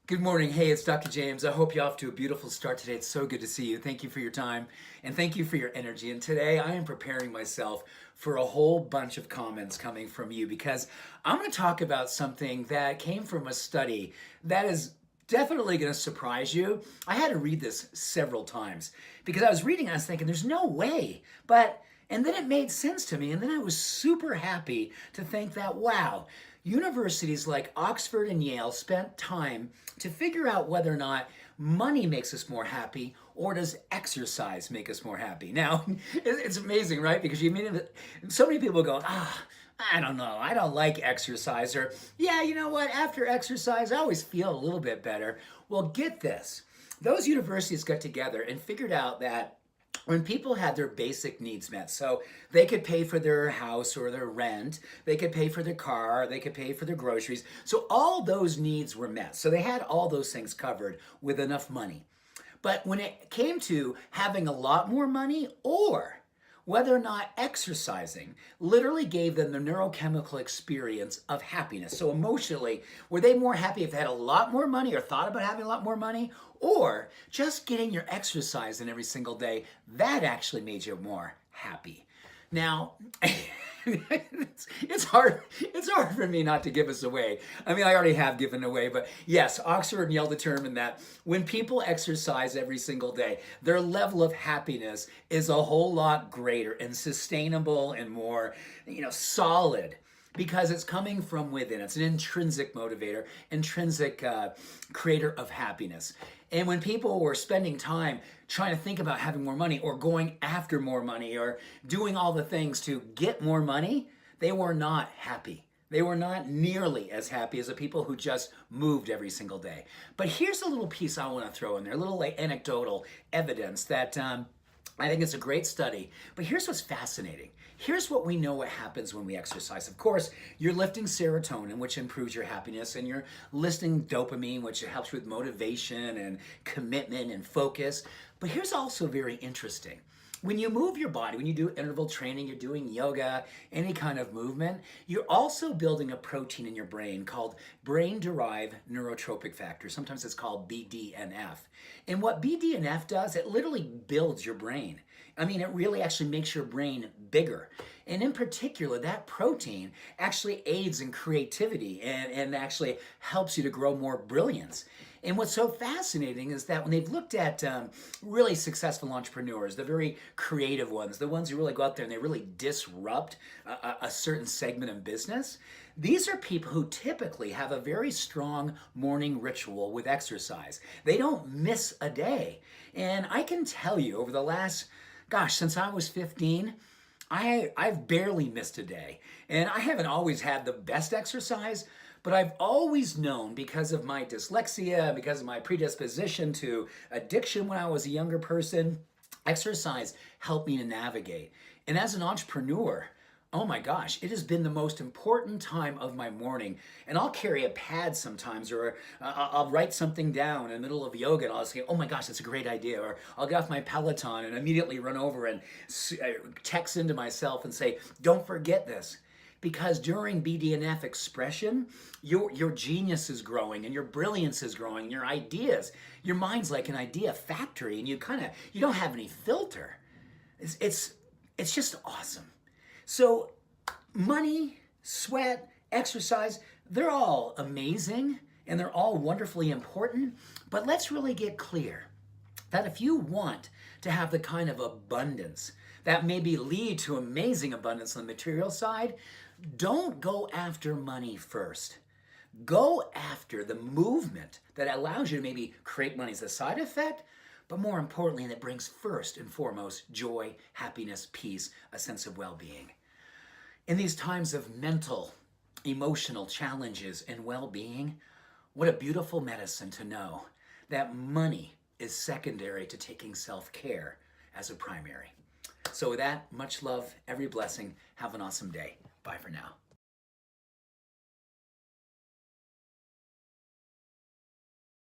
Good morning. Hey, it's Dr. James. I hope you're off to a beautiful start today. It's so good to see you. Thank you for your time and thank you for your energy. And today I am preparing myself for a whole bunch of comments coming from you because I'm going to talk about something that came from a study that is definitely going to surprise you. I had to read this several times because I was reading, I was thinking, there's no way. And then it made sense to me. And then I was super happy to think that, wow, universities like Oxford and Yale spent time to figure out whether or not money makes us more happy or does exercise make us more happy. Now, it's amazing, right? Because you mean so many people go, I don't know, I don't like exercise, or yeah, you know what, after exercise, I always feel a little bit better. Well, get this. Those universities got together and figured out that when people had their basic needs met, so they could pay for their house or their rent, they could pay for their car, they could pay for their groceries. So all those needs were met. So they had all those things covered with enough money. But when it came to having a lot more money or whether or not exercising literally gave them the neurochemical experience of happiness. So emotionally, were they more happy if they had a lot more money or thought about having a lot more money? Or just getting your exercise in every single day, that actually made you more happy. Now, it's hard for me not to give us away. I mean, I already have given away, but yes, Oxford and Yale determined that when people exercise every single day, their level of happiness is a whole lot greater and sustainable and more, solid, because it's coming from within. It's an intrinsic motivator, intrinsic creator of happiness. And when people were spending time trying to think about having more money or going after more money or doing all the things to get more money, they were not happy. They were not nearly as happy as the people who just moved every single day. But here's a little piece I want to throw in there, a little like anecdotal evidence that I think it's a great study. But here's what's fascinating. Here's what we know what happens when we exercise. Of course, you're lifting serotonin, which improves your happiness, and you're listing dopamine, which helps with motivation and commitment and focus. But here's also very interesting. When you move your body, when you do interval training, you're doing yoga, any kind of movement, you're also building a protein in your brain called brain-derived neurotrophic factor. Sometimes it's called BDNF. And what BDNF does, it literally builds your brain. I mean, it really actually makes your brain bigger. And in particular, that protein actually aids in creativity and actually helps you to grow more brilliance. And what's so fascinating is that when they've looked at really successful entrepreneurs, the very creative ones, the ones who really go out there and they really disrupt a certain segment of business, these are people who typically have a very strong morning ritual with exercise. They don't miss a day. And I can tell you over the last, since I was 15, I've barely missed a day. And I haven't always had the best exercise, but I've always known, because of my dyslexia, because of my predisposition to addiction when I was a younger person, exercise helped me to navigate. And as an entrepreneur, oh my gosh, it has been the most important time of my morning. And I'll carry a pad sometimes, or I'll write something down in the middle of yoga and I'll say, oh my gosh, that's a great idea. Or I'll get off my Peloton and immediately run over and text into myself and say, don't forget this. Because during BDNF expression, your genius is growing and your brilliance is growing, your ideas, your mind's like an idea factory, and you don't have any filter. It's just awesome. So money, sweat, exercise, they're all amazing and they're all wonderfully important, but let's really get clear that if you want to have the kind of abundance that maybe lead to amazing abundance on the material side, don't go after money first. Go after the movement that allows you to maybe create money as a side effect, but more importantly, that brings first and foremost joy, happiness, peace, a sense of well-being. In these times of mental, emotional challenges and well-being, what a beautiful medicine to know that money is secondary to taking self-care as a primary. So with that, much love, every blessing. Have an awesome day. Bye for now.